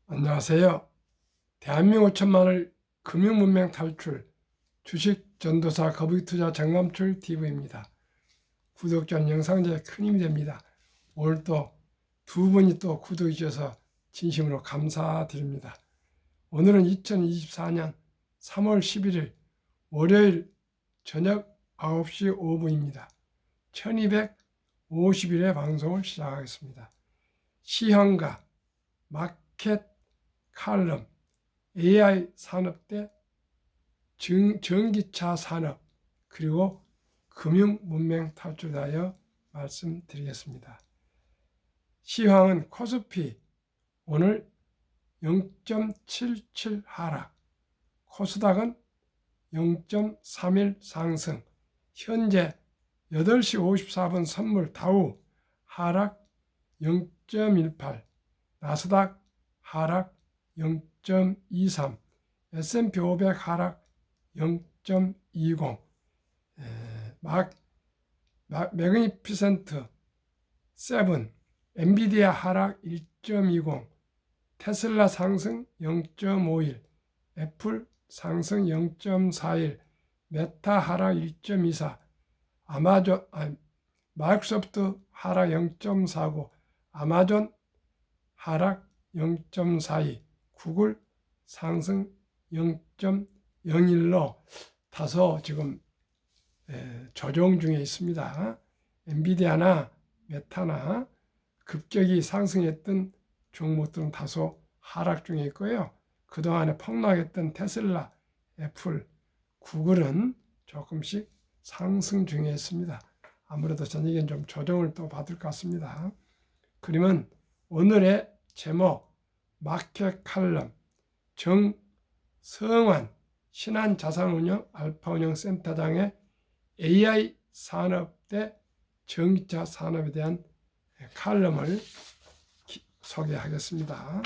안녕하세요. 대한민국 천만을 금융문명 탈출 주식 전도사 거북이투자 정감출 TV입니다. 구독자는 영상제에 큰 힘이 됩니다. 오늘 또 두 분이 또 구독해 주셔서 진심으로 감사드립니다. 오늘은 2024년 3월 11일 월요일 저녁 9시 5분입니다. 1250일의 방송을 시작하겠습니다. 시황과 마켓 칼럼, AI 산업대 전기차 산업, 그리고 금융 문명 탈출하여 말씀드리겠습니다. 시황은 코스피 오늘 0.77 하락, 코스닥은 0.31 상승, 현재 8시 54분 선물 다우 하락 0.18, 나스닥 하락 0.23, S&P 500 하락 0.20, 매그니피센트 7, 엔비디아 하락 1.20, 테슬라 상승 0.51, 애플 상승 0.41, 메타 하락 1.24, 마이크로소프트 하락 0.49, 아마존 하락 0.42, 구글 상승 0.01로 다소 지금 조정 중에 있습니다. 엔비디아나 메타나 급격히 상승했던 종목들은 다소 하락 중에 있고요. 그동안에 폭락했던 테슬라, 애플, 구글은 조금씩 상승 중에 있습니다. 아무래도 저녁엔 좀 조정을 또 받을 것 같습니다. 그러면 오늘의 제목 마켓 칼럼 정성환 신한자산운용 알파운용센터장의 AI 산업 대 전기차 산업에 대한 칼럼을 소개하겠습니다.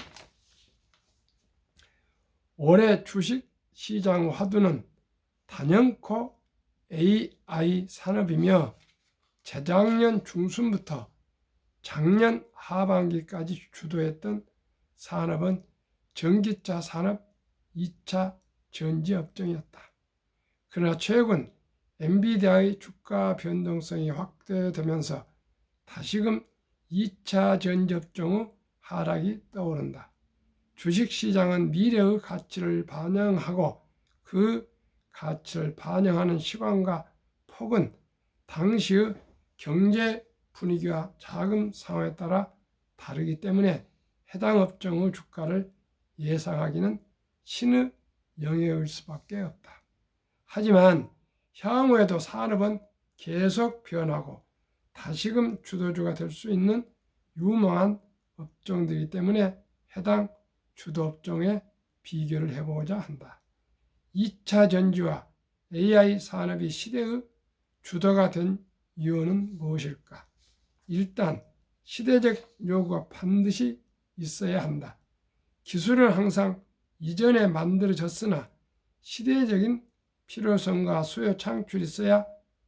올해 주식 시장 화두는 단연코 AI 산업이며 재작년 중순부터 작년 하반기까지 주도했던 산업은 전기차 산업 2차 전지 업종이었다. 그러나 최근 엔비디아의 주가 변동성이 확대되면서 다시금 2차 전지 업종의 하락이 떠오른다. 주식시장은 미래의 가치를 반영하고 그 가치를 반영하는 시간과 폭은 당시의 경제 분위기와 자금 상황에 따라 다르기 때문에 해당 업종의 주가를 예상하기는 신의 영역일 수밖에 없다. 하지만 향후에도 산업은 계속 변하고 다시금 주도주가 될 수 있는 유망한 업종들이기 때문에 해당 주도 업종에 비교를 해보고자 한다. 2차 전지와 AI 산업이 시대의 주도가 된 이유는 무엇일까? 일단 시대적 요구가 반드시 있어야 한다. 기술은 항상 이전에 만들어졌으나 시대적인 필요성과 수요 창출이 있어야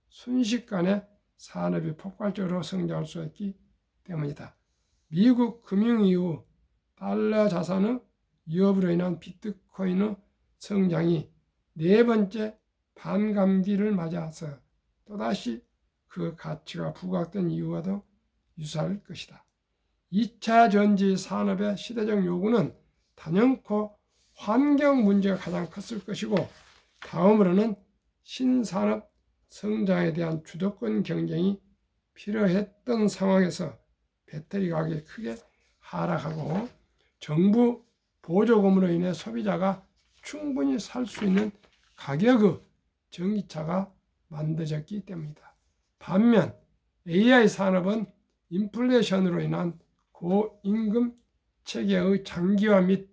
순식간에 산업이 폭발적으로 성장할 수 있기 때문이다. 미국 금융 이후 달러 자산의 위협으로 인한 비트코인의 성장이 네 번째 반감기를 맞아서 또다시 그 가치가 부각된 이유와도 유사할 것이다. 2차 전지 산업의 시대적 요구는 단연코 환경 문제가 가장 컸을 것이고 다음으로는 신산업 성장에 대한 주도권 경쟁이 필요했던 상황에서 배터리 가격이 크게 하락하고 정부 보조금으로 인해 소비자가 충분히 살 수 있는 가격의 전기차가 만들어졌기 때문이다. 반면 AI 산업은 인플레이션으로 인한 고임금 체계의 장기화 및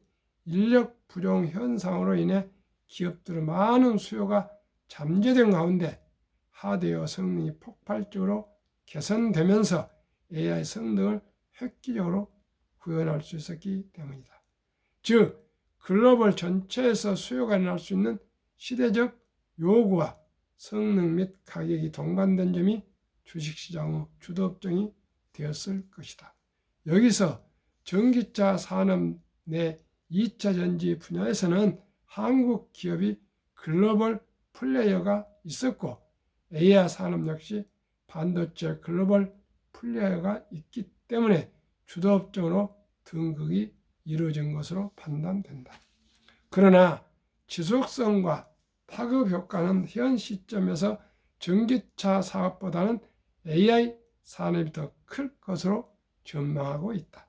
인력 부족 현상으로 인해 기업들의 많은 수요가 잠재된 가운데 하드웨어 성능이 폭발적으로 개선되면서 AI 성능을 획기적으로 구현할 수 있었기 때문이다. 즉 글로벌 전체에서 수요가 일어날 수 있는 시대적 요구와 성능 및 가격이 동반된 점이 주식시장의 주도업종이 되었을 것이다. 여기서 전기차 산업 내 2차 전지 분야에서는 한국 기업이 글로벌 플레이어가 있었고 AI 산업 역시 반도체 글로벌 플레이어가 있기 때문에 주도업종으로 등극이 이루어진 것으로 판단된다. 그러나 지속성과 파급 효과는 현 시점에서 전기차 사업보다는 AI 산업이 더 클 것으로 전망하고 있다.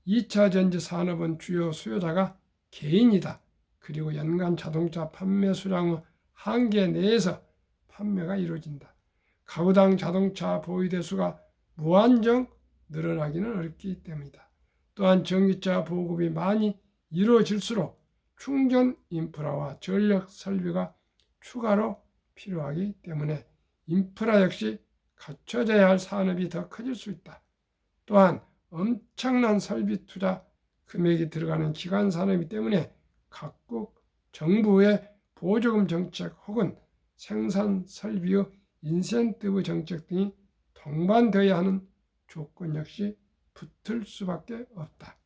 2차 전지 산업은 주요 수요자가 개인이다. 그리고 연간 자동차 판매 수량의 한계 내에서 판매가 이루어진다. 가구당 자동차 보유대 수가 무한정 늘어나기는 어렵기 때문이다. 또한 전기차 보급이 많이 이루어질수록 충전 인프라와 전력 설비가 추가로 필요하기 때문에 인프라 역시 갖춰져야 할 산업이 더 커질 수 있다. 또한 엄청난 설비 투자 금액이 들어가는 기간 산업이기 때문에 각국 정부의 보조금 정책 혹은 생산 설비의 인센티브 정책 등이 동반되어야 하는 조건 역시 붙을 수밖에 없다.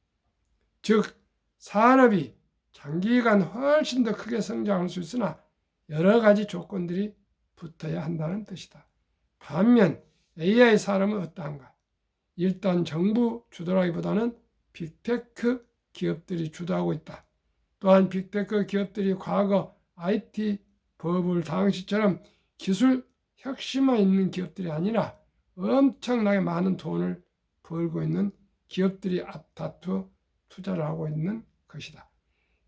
즉 산업이 장기간 훨씬 더 크게 성장할 수 있으나 여러 가지 조건들이 붙어야 한다는 뜻이다. 반면 AI 산업은 어떠한가? 일단 정부 주도라기보다는 빅테크 기업들이 주도하고 있다. 또한 빅테크 기업들이 과거 IT 버블 당시처럼 기술 혁신만 있는 기업들이 아니라 엄청나게 많은 돈을 벌고 있는 기업들이 앞다투어 투자를 하고 있는 것이다.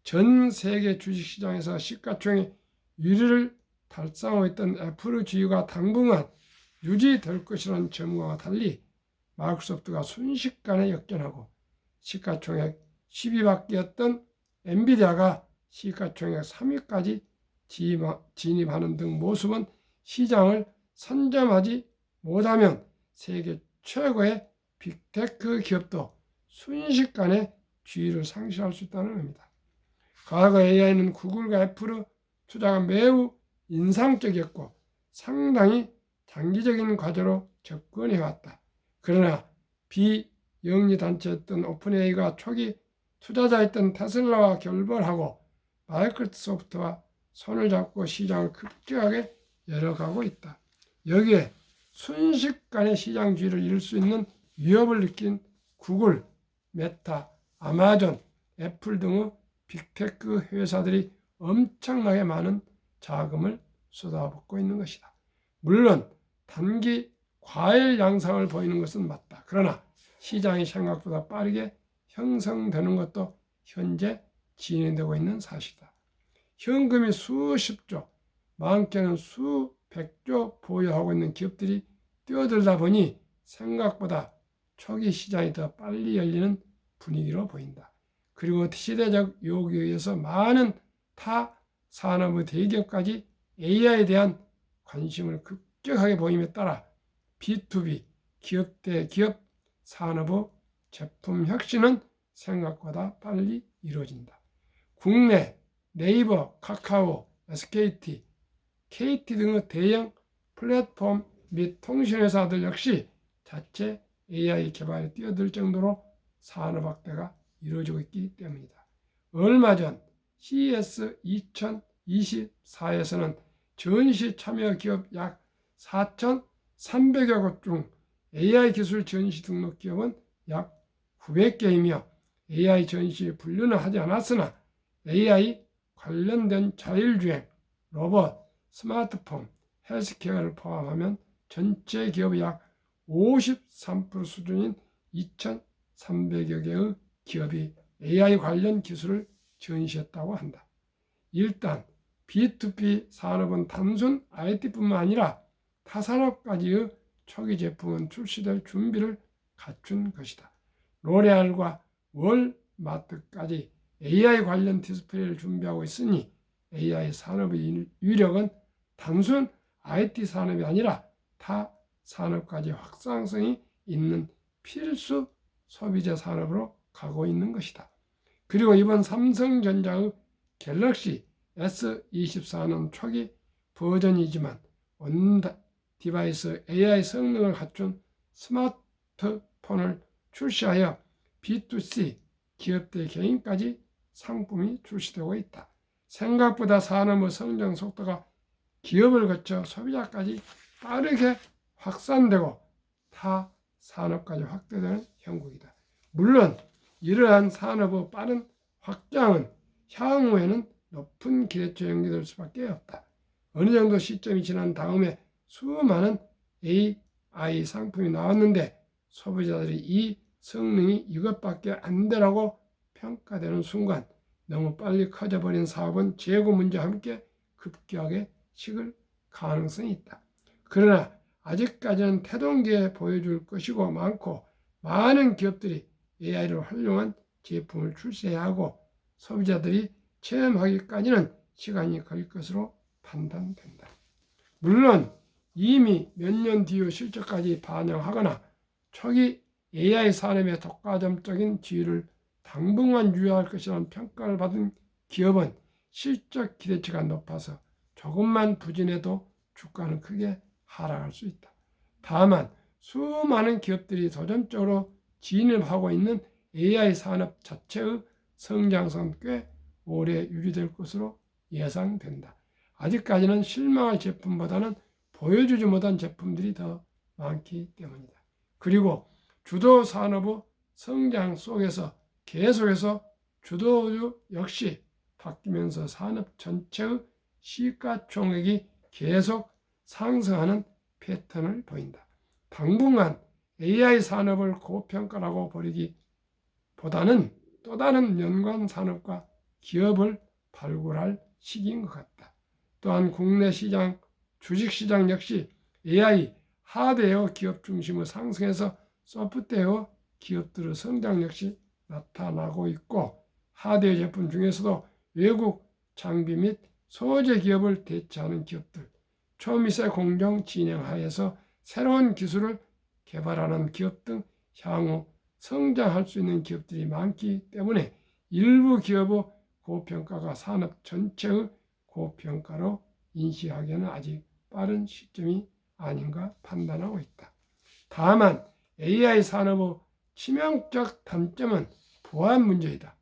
전 세계 주식시장에서 시가총액 1위를 달성하고 있던 애플의 지위가 당분간 유지될 것이라는 전망과 달리 마이크로소프트가 순식간에 역전하고 시가총액 10위밖에였던 엔비디아가 시가총액 3위까지 진입하는 등 모습은 시장을 선점하지 못하면 세계 최고의 빅테크 기업도 순식간에 지위를 상실할 수 있다는 의미다. 과거 AI는 구글과 애플의 투자가 매우 인상적이었고 상당히 장기적인 과제로 접근해왔다. 그러나 비영리단체였던 오픈AI가 초기 투자자였던 테슬라와 결별하고 마이크로소프트와 손을 잡고 시장을 급격하게 열어가고 있다. 여기에 순식간에 시장 지위를 잃을 수 있는 위협을 느낀 구글, 메타, 아마존, 애플 등의 빅테크 회사들이 엄청나게 많은 자금을 쏟아붓고 있는 것이다. 물론 단기 과열 양상을 보이는 것은 맞다. 그러나 시장이 생각보다 빠르게 형성되는 것도 현재 진행되고 있는 사실이다. 현금이 수십조, 많게는 수백조 보유하고 있는 기업들이 뛰어들다 보니 생각보다 초기 시장이 더 빨리 열리는 분위기로 보인다. 그리고 시대적 요구에 의해서 많은 타 산업의 대기업까지 AI에 대한 관심을 급격하게 보임에 따라 B2B, 기업 대 기업 산업의 제품 혁신은 생각보다 빨리 이루어진다. 국내 네이버, 카카오, SKT, KT 등의 대형 플랫폼 및 통신회사들 역시 자체 AI 개발에 뛰어들 정도로 산업 확대가 이루어지고 있기 때문이다. 얼마 전 CES 2024에서는 전시 참여 기업 약 4,300여 곳 중 AI 기술 전시 등록 기업은 약 900개이며 AI 전시에 분류는 하지 않았으나 AI 관련된 자율주행, 로봇, 스마트폰, 헬스케어를 포함하면 전체 기업의 약 53% 수준인 2,300여 개의 기업이 AI 관련 기술을 전시했다고 한다. 일단 B2B 산업은 단순 IT뿐만 아니라 타산업까지의 초기 제품은 출시될 준비를 갖춘 것이다. 로레알과 월마트까지 AI 관련 디스플레이를 준비하고 있으니 AI 산업의 위력은 단순 IT 산업이 아니라 타 산업까지 확장성이 있는 필수 소비재 산업으로 가고 있는 것이다. 그리고 이번 삼성전자의 갤럭시 S24는 초기 버전이지만 온 디바이스 AI 성능을 갖춘 스마트폰을 출시하여 B2C 기업 대 개인까지 상품이 출시되고 있다. 생각보다 산업의 성장 속도가 기업을 거쳐 소비자까지 빠르게 확산되고 타 산업까지 확대되는 형국이다. 물론 이러한 산업의 빠른 확장은 향후에는 높은 기대치에 연계될 수밖에 없다. 어느 정도 시점이 지난 다음에 수많은 AI 상품이 나왔는데 소비자들이 이 성능이 이것밖에 안 되라고 평가되는 순간 너무 빨리 커져버린 사업은 재고 문제와 함께 급격하게 식을 가능성이 있다. 그러나 아직까지는 태동기에 보여줄 것이고 많고 많은 기업들이 AI를 활용한 제품을 출시해야 하고 소비자들이 체험하기까지는 시간이 걸릴 것으로 판단된다. 물론 이미 몇 년 뒤의 실적까지 반영하거나 초기 AI 산업의 독과점적인 지위를 당분간 유지할 것이라는 평가를 받은 기업은 실적 기대치가 높아서 조금만 부진해도 주가는 크게 하락할 수 있다. 다만 수많은 기업들이 도전적으로 진입하고 있는 AI 산업 자체의 성장성은 꽤 오래 유지될 것으로 예상된다. 아직까지는 실망할 제품보다는 보여주지 못한 제품들이 더 많기 때문이다. 그리고 주도 산업의 성장 속에서 계속해서 주도주 역시 바뀌면서 산업 전체의 시가총액이 계속 상승하는 패턴을 보인다. 당분간 AI 산업을 고평가라고 버리기보다는 또 다른 연관 산업과 기업을 발굴할 시기인 것 같다. 또한 국내 시장, 주식시장 역시 AI 하드웨어 기업 중심의 상승에서 소프트웨어 기업들의 성장 역시 나타나고 있고 하드웨어 제품 중에서도 외국 장비 및 소재 기업을 대체하는 기업들, 초미세 공정 진행하에서 새로운 기술을 개발하는 기업 등 향후 성장할 수 있는 기업들이 많기 때문에 일부 기업의 고평가가 산업 전체의 고평가로 인식하기에는 아직 빠른 시점이 아닌가 판단하고 있다. 다만 AI 산업의 치명적 단점은 보안 문제이다.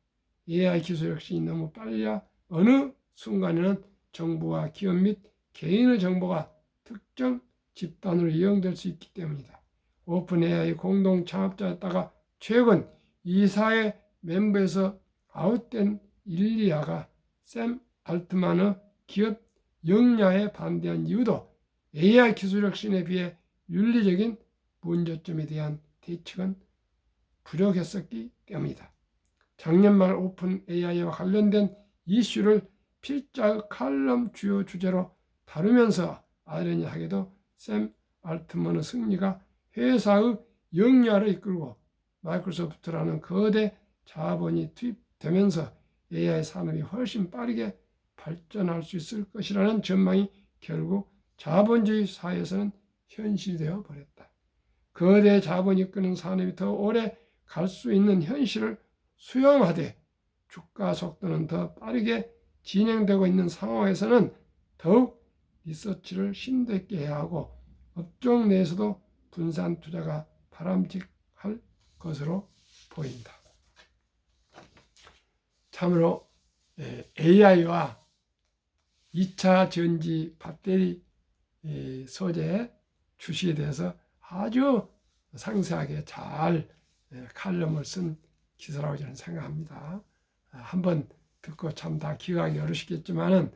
AI 기술 역시 너무 빨라 어느 순간에는 정부와 기업 및 개인의 정보가 특정 집단으로 이용될 수 있기 때문이다. 오픈 AI 공동 창업자였다가 최근 이사회 멤버에서 아웃된 일리아가 샘 알트만의 기업 영야에 반대한 이유도 AI 기술 혁신에 비해 윤리적인 문제점에 대한 대책은 부족했었기 때문이다. 작년 말 오픈 AI와 관련된 이슈를 필자의 칼럼 주요 주제로 다루면서 아이러니하게도 샘 알트먼의 승리가 회사의 영야를 이끌고 마이크로소프트라는 거대 자본이 투입되면서 AI 산업이 훨씬 빠르게 발전할 수 있을 것이라는 전망이 결국 자본주의 사회에서는 현실이 되어 버렸다. 거대 자본이 이끄는 산업이 더 오래 갈 수 있는 현실을 수용하되 주가 속도는 더 빠르게 진행되고 있는 상황에서는 더욱 리서치를 심도 있게 해야 하고 업종 내에서도 분산 투자가 바람직할 것으로 보인다. 참으로 AI와 2차 전지 배터리 소재 주식에 대해서 아주 상세하게 잘 칼럼을 쓴 기사라고 저는 생각합니다. 한번 듣고 참 다 기억하기 어려우시겠지만은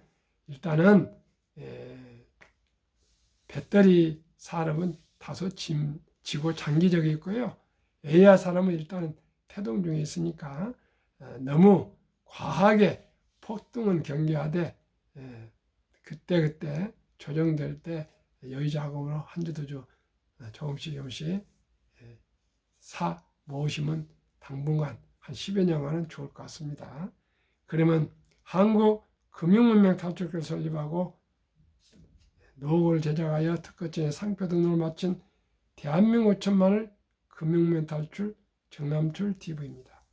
일단은 배터리 산업은 다소 지고 장기적이고요. AI 산업은 일단은 태동 중에 있으니까 너무 과하게 폭등은 경계하되 그때그때 조정될 때 여유자금으로 한주 두주 조금씩 사 모으시면 당분간 한 10여 년간은 좋을 것 같습니다. 그러면 한국 금융문명 탈출을 설립하고 노후를 제작하여 특허청에 상표 등록을 마친 대한민국 5천만을 금융문명 탈출 정남출 TV입니다.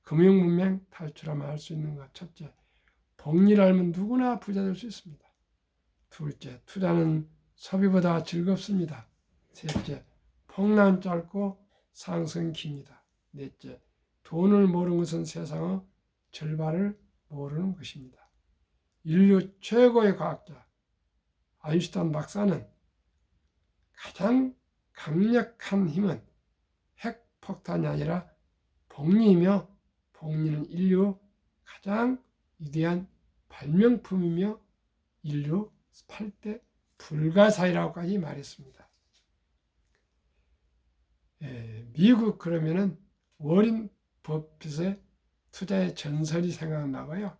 금융문명 탈출하면 할 수 있는 것 첫째, 복리를 알면 누구나 부자 될 수 있습니다. 둘째, 투자는 소비보다 즐겁습니다. 셋째, 폭락은 짧고 상승은 깁니다. 넷째, 돈을 모르는 것은 세상의 절반을 모르는 것입니다. 인류 최고의 과학자 아인슈타인 박사는 가장 강력한 힘은 핵폭탄이 아니라 복리이며 복리는 인류 가장 위대한 발명품이며 인류 8대 불가사의라고까지 말했습니다. 미국 그러면은 워린 버핏의 투자의 전설이 생각나고요.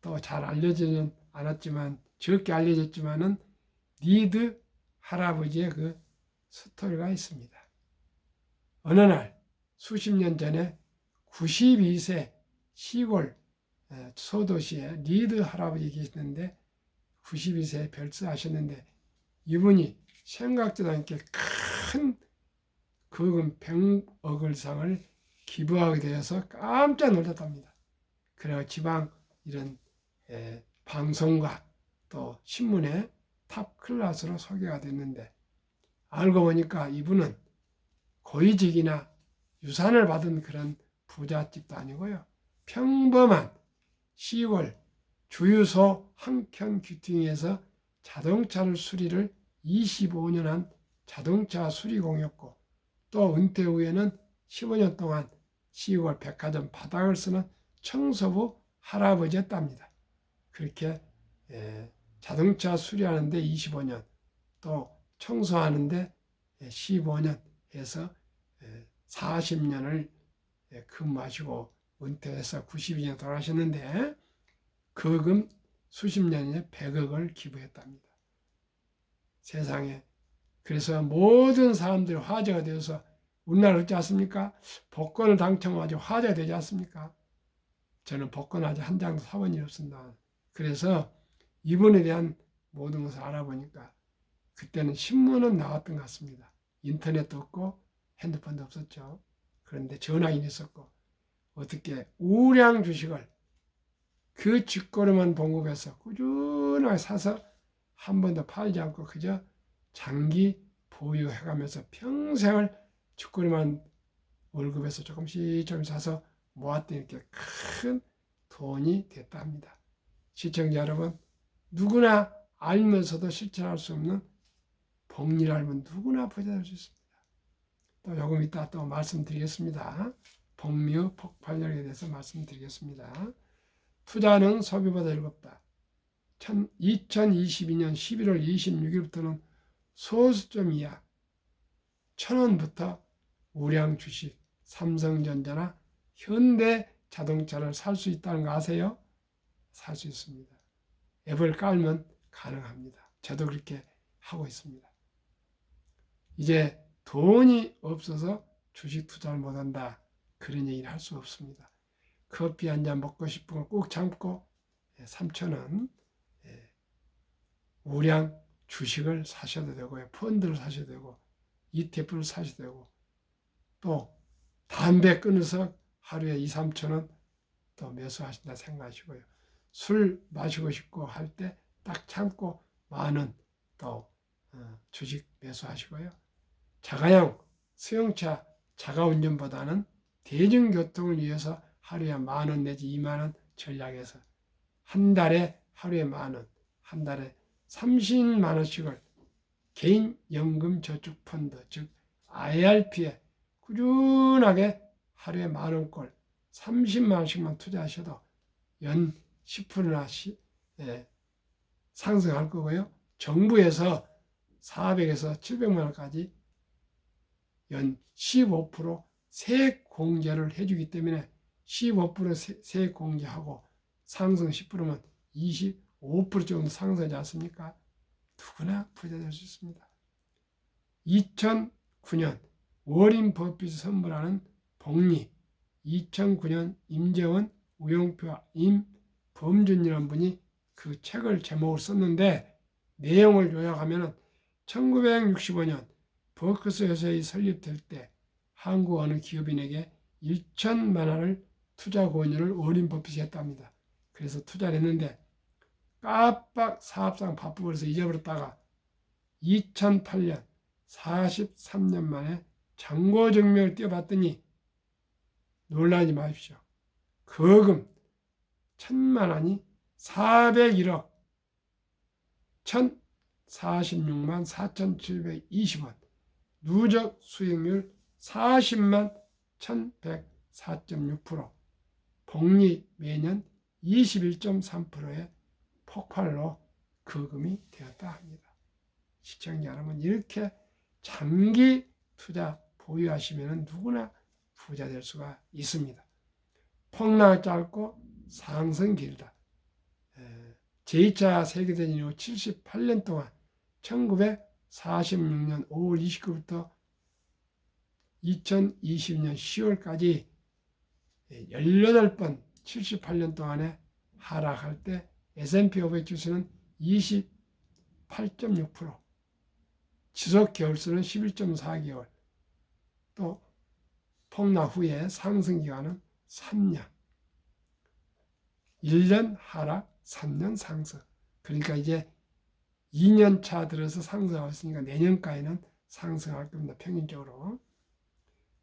또 잘 알려지는 않았지만 적게 알려졌지만은 리드 할아버지의 그 스토리가 있습니다. 어느 날 수십 년 전에 92세 시골 소도시에 리드 할아버지 계시는데 92세에 별세하셨는데 이분이 생각지도 않게 큰 거금 100억을 상을 기부하게 되어서 깜짝 놀랐답니다. 그래서 지방 이런 방송과 또 신문에 탑 클래스로 소개가 됐는데 알고 보니까 이분은 고위직이나 유산을 받은 그런 부잣집도 아니고요. 평범한 시골 주유소 한켠 귀퉁이에서 자동차를 수리를 25년 한 자동차 수리공이었고 또 은퇴 후에는 15년 동안 시골 백화점 바닥을 쓰는 청소부 할아버지였답니다. 그렇게 자동차 수리하는데 25년 또 청소하는데 15년 해서 40년을 근무하시고 은퇴해서 92년 돌아가셨는데 거금 수십 년에 100억을 기부했답니다. 세상에. 그래서 모든 사람들이 화제가 되어서 우리나라 그렇지 않습니까? 복권을 당첨하고 화제가 되지 않습니까? 저는 복권 아직 한 장도 사본 일이 없습니다. 그래서 이분에 대한 모든 것을 알아보니까 그때는 신문은 나왔던 것 같습니다. 인터넷도 없고 핸드폰도 없었죠. 그런데 전화기는 있었고 어떻게 우량 주식을 그 쥐꼬리만 봉급해서 꾸준하게 사서 한 번도 팔지 않고 그저 장기 보유해가면서 평생을 쥐꼬리만 월급에서 조금씩 사서 모았더니 이렇게 큰 돈이 됐다 합니다. 시청자 여러분, 누구나 알면서도 실천할 수 없는 복리를 알면 누구나 부자 될 수 있습니다. 또 조금 이따 또 말씀드리겠습니다. 복리의 폭발력에 대해서 말씀드리겠습니다. 투자는 소비보다 즐겁다. 2022년 11월 26일부터는 소수점 이하 1,000원부터 우량 주식, 삼성전자나 현대자동차를 살 수 있다는 거 아세요? 살 수 있습니다. 앱을 깔면 가능합니다. 저도 그렇게 하고 있습니다. 이제 돈이 없어서 주식 투자를 못한다. 그런 얘기를 할 수 없습니다. 커피 한 잔 먹고 싶은 걸 꼭 참고 3,000원 우량 주식을 사셔도 되고요. 펀드를 사셔도 되고 ETF를 사셔도 되고 또 담배 끊어서 하루에 2, 3,000원 또 매수하신다 생각하시고요. 술 마시고 싶고 할 때 딱 참고 10,000원 또 주식 매수하시고요. 자가용 수용차 자가운전보다는 대중교통을 위해서 하루에 10,000원 내지 20,000원 전략해서 한 달에 하루에 10,000원, 한 달에 30만 원씩을 개인 연금 저축 펀드 즉 IRP에 꾸준하게 하루에 10,000원꼴 30만 원씩만 투자하셔도 연 10%나 상승할 거고요. 정부에서 400에서 700만 원까지 연 15% 세액 공제를 해주기 때문에 15% 세액 공제하고 상승 10%면 25% 정도 상승하지 않습니까? 누구나 부자 될 수 있습니다. 2009년 워린 버핏이 선물하는 복리 2009년 임재원, 우영표, 임범준이라는 분이 그 책을 제목을 썼는데 내용을 요약하면 1965년 버크스 회사에 설립될 때 한국 어느 기업인에게 1,000만 원을 투자 권유를 워린 버핏이 했답니다. 그래서 투자를 했는데 깜빡 사업상 바쁘고서 잊어버렸다가 2008년 43년 만에 잔고증명을 띄워봤더니 놀라지 마십시오. 거금 천만 원이 401억 1046만 4,720원, 누적 수익률 40만 1,104.6%, 복리 매년 21.3%의 폭발로 거금이 되었다 합니다. 시청자 여러분, 이렇게 장기 투자 보유하시면 누구나 부자 될 수가 있습니다. 폭락 짧고 상승 길다. 제2차 세계대전 이후 78년 동안 1946년 5월 29일부터 2020년 10월까지 18번 78년 동안에 하락할 때 S&P 500 지수는 28.6%, 지속 개월수는 11.4개월, 또 폭락 후에 상승 기간은 3년, 1년 하락, 3년 상승. 그러니까 이제 2년 차 들어서 상승하고 있으니까 내년까지는 상승할 겁니다. 평균적으로.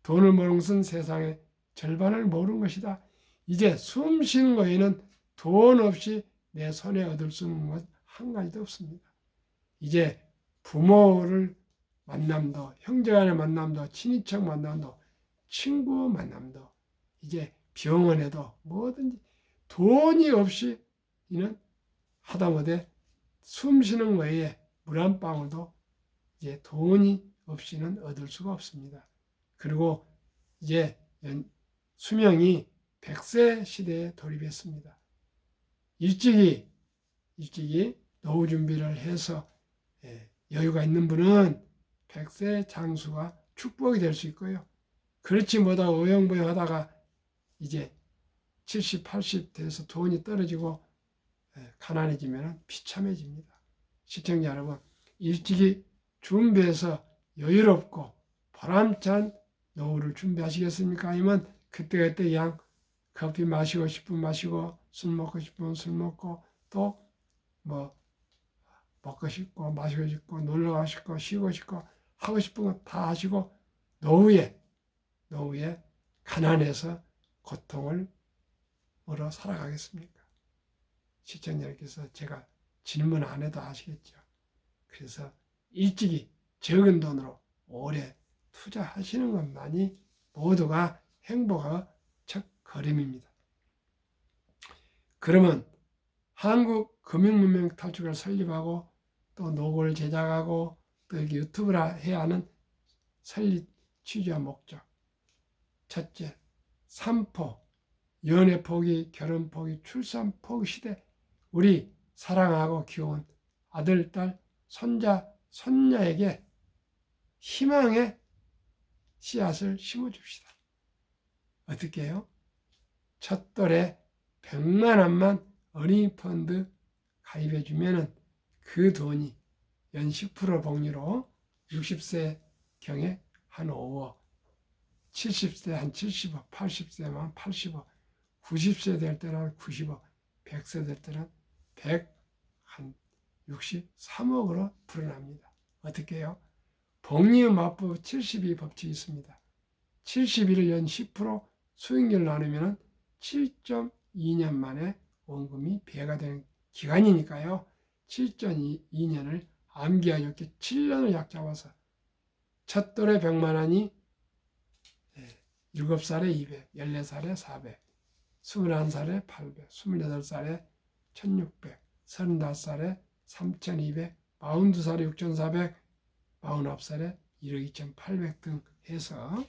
돈을 모르는 것은 세상의 절반을 모르는 것이다. 이제 숨 쉬는 거에는 돈 없이 내 손에 얻을 수 있는 것 한 가지도 없습니다. 이제 부모를 만남도, 형제간의 만남도, 친인척 만남도, 친구 만남도, 이제 병원에도 뭐든지 돈이 없이 이는 하다못해 숨 쉬는 거에 물 한 방울도 이제 돈이 없이는 얻을 수가 없습니다. 그리고 이제 수명이 100세 시대에 돌입했습니다. 일찍이 노후 준비를 해서 여유가 있는 분은 100세 장수가 축복이 될 수 있고요. 그렇지 못하고 어영부영 하다가 이제 70, 80 돼서 돈이 떨어지고 가난해지면 비참해집니다. 시청자 여러분, 일찍이 준비해서 여유롭고 보람찬 노후를 준비하시겠습니까? 아니면 그때그때 그냥 커피 마시고 싶으면 마시고 술 먹고 싶으면 술 먹고 또 뭐 먹고 싶고 마시고 싶고 놀러 가고 싶고 쉬고 싶고 하고 싶은 거 다 하시고 노후에 가난해서 고통을 뭐로 살아가겠습니까? 시청자님께서 제가 질문 안 해도 아시겠죠. 그래서 일찍이 적은 돈으로 오래 투자하시는 것만이 모두가 행복의 첫 걸음입니다. 그러면 한국 금융문명 탈출을 설립하고 또 노고를 제작하고 또 여기 유튜브를 해야 하는 설립 취지와 목적. 첫째, 3포, 연애 포기, 결혼 포기, 출산 포기 시대. 우리 사랑하고 키운 아들, 딸, 손자, 손녀에게 희망의 씨앗을 심어줍시다. 어떻게 해요? 첫 돌에 100만 원만 어린이 펀드 가입해주면 그 돈이 연 10% 복리로 60세경에 한 5억, 70세 한 70억, 80세만 80억, 90세 될 때는 90억, 100세 될 때는 163억으로 불어납니다. 어떻게 해요? 복리음합법 72법칙이 있습니다. 71을 연 10% 수익률 나누면 7.2년 만에 원금이 배가 되는 기간이니까요. 7.2년을 암기하 좋게 7년을 약 잡아서 첫 돌에 100만 원이 7살에 200, 14살에 400, 21살에 800, 28살에 1600, 35살에 3200, 42살에 6400, 49살에 1억 2800 등 해서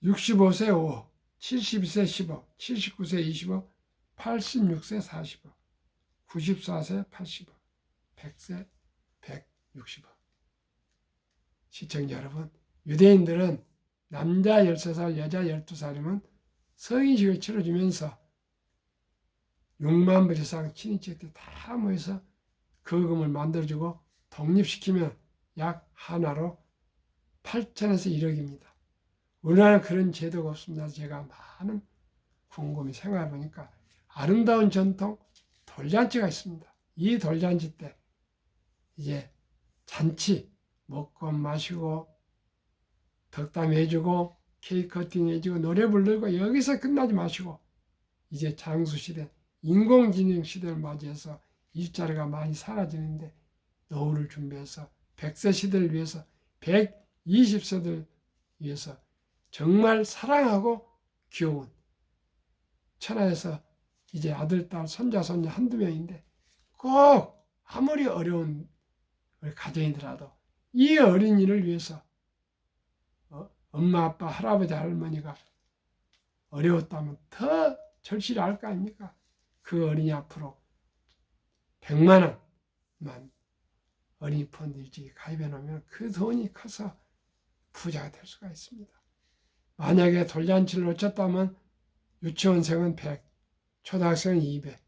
65세 5억, 72세 10억, 79세 20억, 86세 40억, 94세 80억, 100세 160억. 시청자 여러분, 유대인들은 남자 13살, 여자 12살이면 성인식을 치러주면서 6만 불 이상 친인척들 다 모여서 거금을 만들어주고 독립시키면 약 하나로 8천에서 1억입니다. 우리나라는 그런 제도가 없습니다. 제가 많은 곰곰이 생각해 보니까 아름다운 전통 돌잔치가 있습니다. 이 돌잔치 때 이제 잔치 먹고 마시고 덕담 해주고 케이크 커팅 해주고 노래 부르고 여기서 끝나지 마시고 이제 장수 시대, 인공지능 시대를 맞이해서 일자리가 많이 사라지는데 노후를 준비해서 100세 시대를 위해서 120세들 위해서 정말 사랑하고 귀여운 천하에서 이제 아들, 딸, 손자, 손녀 한두 명인데 꼭 아무리 어려운 우리 가정이더라도 이 어린이를 위해서 엄마, 아빠, 할아버지, 할머니가 어려웠다면 더 절실히 할 거 아닙니까? 그 어린이 앞으로 100만 원만 어린이 펀드 일찍이 가입해 놓으면 그 돈이 커서 부자가 될 수가 있습니다. 만약에 돌잔치를 놓쳤다면 유치원생은 100, 초등학생은 200,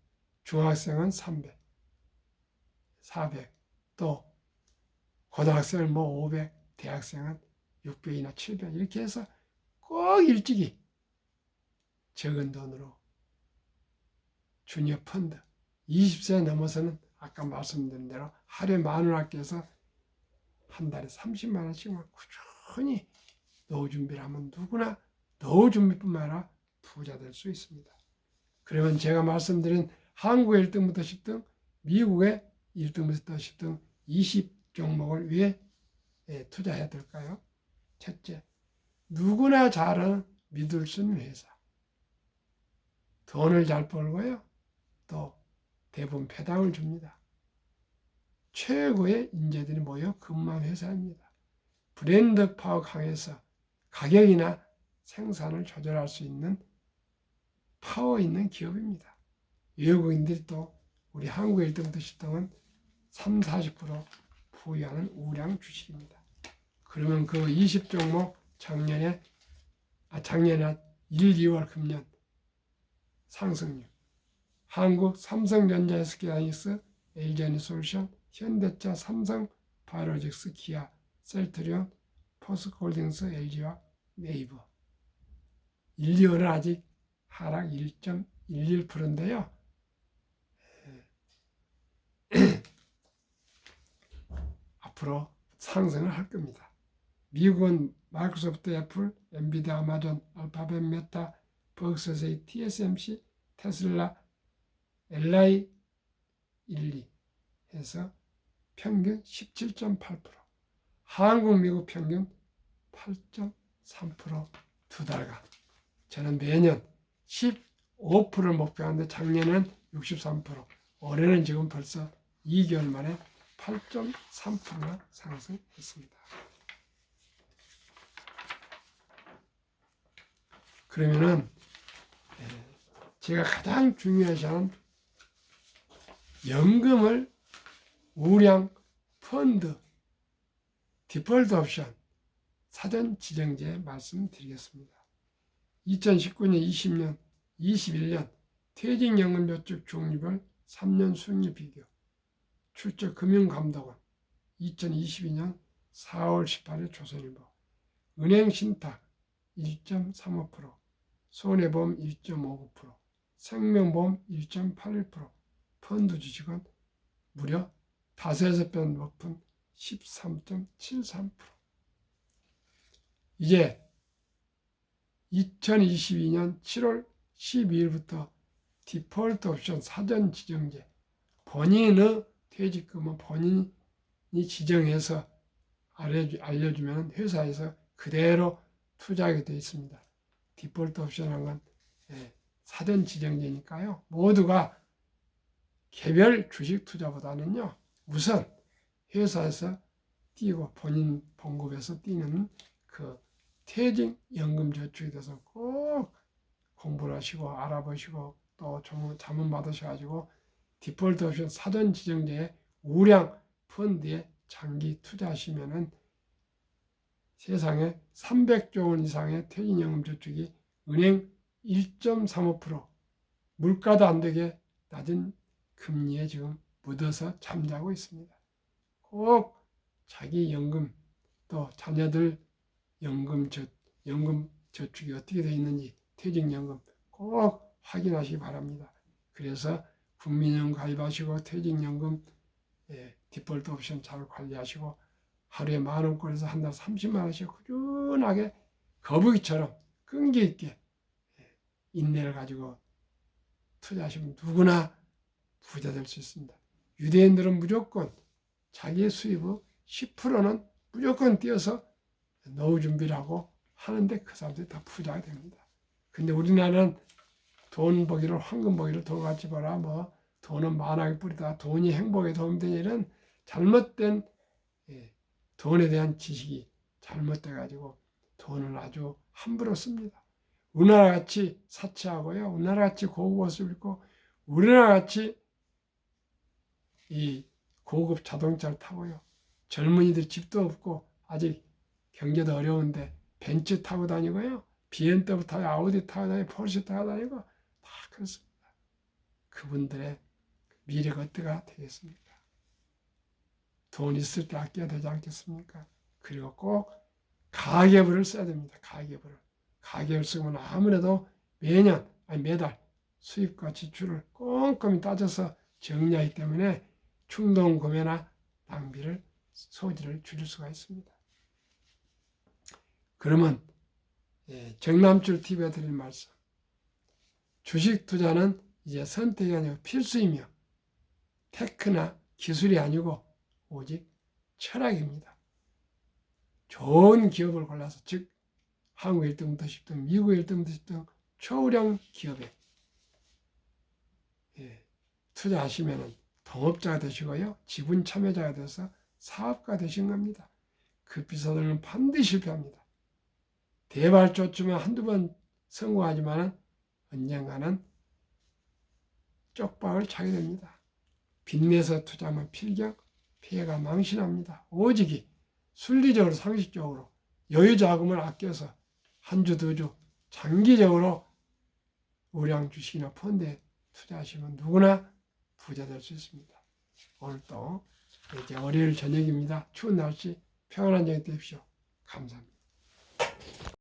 중학생은 300, 400, 또 고등학생은 500, 대학생은 600이나 700 이렇게 해서 꼭 일찍이 적은 돈으로 주니어 펀드 20세 넘어서는 아까 말씀드린 대로 하루에 10,000원 아껴서 한 달에 30만 원씩만 꾸준히 노후 준비를 하면 누구나 노후 준비뿐만 아니라 부자 될 수 있습니다. 그러면 제가 말씀드린 한국의 1등부터 10등, 미국의 1등부터 10등 20종목을 왜 투자해야 될까요? 첫째, 누구나 잘 믿을 수 있는 회사. 돈을 잘 벌고요. 또 대부분 배당을 줍니다. 최고의 인재들이 모여 근무한 회사입니다. 브랜드 파워 강해서 가격이나 생산을 조절할 수 있는 파워 있는 기업입니다. 외국인들이 또 우리 한국의 1등부터 10등은 30-40% 보유하는 우량 주식입니다. 그러면 그 20종목 작년에 1, 2월 금년 상승률 한국 삼성전자 SK하이닉스, LG에너지솔루션, 현대차, 삼성 바이오로직스, 기아, 셀트리온, 포스코홀딩스, LG와 네이버 1, 2월은 아직 하락 1.11%인데요. 앞으로 상승을 할 겁니다. 미국은 마이크로소프트, 애플, 엔비디아, 아마존, 알파벳, 메타, 버크셔일, TSMC, 테슬라, LI 12 해서 평균 17.8%, 한국, 미국 평균 8.3% 두 달간. 저는 매년 15%를 목표하는데 작년에는 63%, 올해는 지금 벌써 2개월 만에 8.3%나 상승했습니다. 그러면은 제가 가장 중요시 하는 연금을 우량 펀드 디폴트 옵션 사전 지정제 말씀드리겠습니다. 2019년, 20년, 21년 퇴직연금 저축 중립을 3년 수익률 비교 출처 금융감독원 2022년 4월 18일 조선일보 은행신탁 1.35%, 손해보험 1.59%, 생명보험 1.81%, 펀드 주식은 무려 5-6배 높은 13.73%. 이제 2022년 7월 12일부터 디폴트 옵션 사전 지정제, 본인의 퇴직금은 본인이 지정해서 알려주면 회사에서 그대로 투자하게 되어 있습니다. 디폴트 옵션한 건 사전 지정제니까요. 모두가 개별 주식 투자보다는요. 우선 회사에서 띄고 본인 봉급에서 띄는 그 퇴직연금 저축에 대해서 꼭 공부를 하시고 알아보시고 또 자문 받으셔가지고 디폴트 옵션 사전 지정제의 우량 펀드에 장기 투자하시면은 세상에 300조 원 이상의 퇴직연금 저축이 은행 1.35% 물가도 안 되게 낮은 금리에 지금 묻어서 잠자고 있습니다. 꼭 자기 연금 또 자녀들 연금 저축이 어떻게 되어 있는지 퇴직연금 꼭 확인하시기 바랍니다. 그래서 국민연금 가입하시고 퇴직연금 디폴트 옵션 잘 관리하시고 하루에 10,000원꼴에서 한 달 30만 원씩 꾸준하게 거북이처럼 끈기 있게 인내를 가지고 투자하시면 누구나 부자 될 수 있습니다. 유대인들은 무조건 자기의 수입의 10%는 무조건 띄어서 노후 준비를 하고 하는데 그 사람들이 다 부자가 됩니다. 근데 우리나라는 돈 버기를 황금 버기를 돌같이 벌어 뭐 돈은 만하게 뿌리다 돈이 행복에 도움이 되는 이런 잘못된 돈에 대한 지식이 잘못돼 가지고 돈을 아주 함부로 씁니다. 우리나라 같이 사치하고요. 우리나라 같이 고급 옷을 입고 우리나라 같이 이 고급 자동차를 타고요. 젊은이들 집도 없고 아직 경제도 어려운데 벤츠 타고 다니고요. BMW 타고 아우디 타고 다니고 포르쉐 타고 다니고 다 그렇습니다. 그분들의 미래가 어떻게 되겠습니까? 돈 있을 때 아껴야 되지 않겠습니까? 그리고 꼭 가계부를 써야 됩니다. 가계부를 쓰면 아무래도 매년 아니 매달 수입과 지출을 꼼꼼히 따져서 정리하기 때문에 충동 구매나 낭비를 소지를 줄일 수가 있습니다. 그러면 정남줄 TV가 드릴 말씀, 주식 투자는 이제 선택이 아니고 필수이며 테크나 기술이 아니고 오직 철학입니다. 좋은 기업을 골라서 즉 한국 1등부터 10등, 미국 1등부터 10등 초우량 기업에 투자하시면 동업자가 되시고요. 지분 참여자가 돼서 사업가 되신 겁니다. 그 비서들은 반드시 실패합니다. 대발조쯤은 한두 번 성공하지만 언젠가는 쪽박을 차게 됩니다. 빚내서 투자하면 필경, 피해가 망신합니다. 오직이 순리적으로 상식적으로 여유 자금을 아껴서 한 주, 두 주 장기적으로 우량 주식이나 펀드에 투자하시면 누구나 부자 될 수 있습니다. 오늘 또 이제 월요일 저녁입니다. 추운 날씨 평안한 저녁 되십시오. 감사합니다.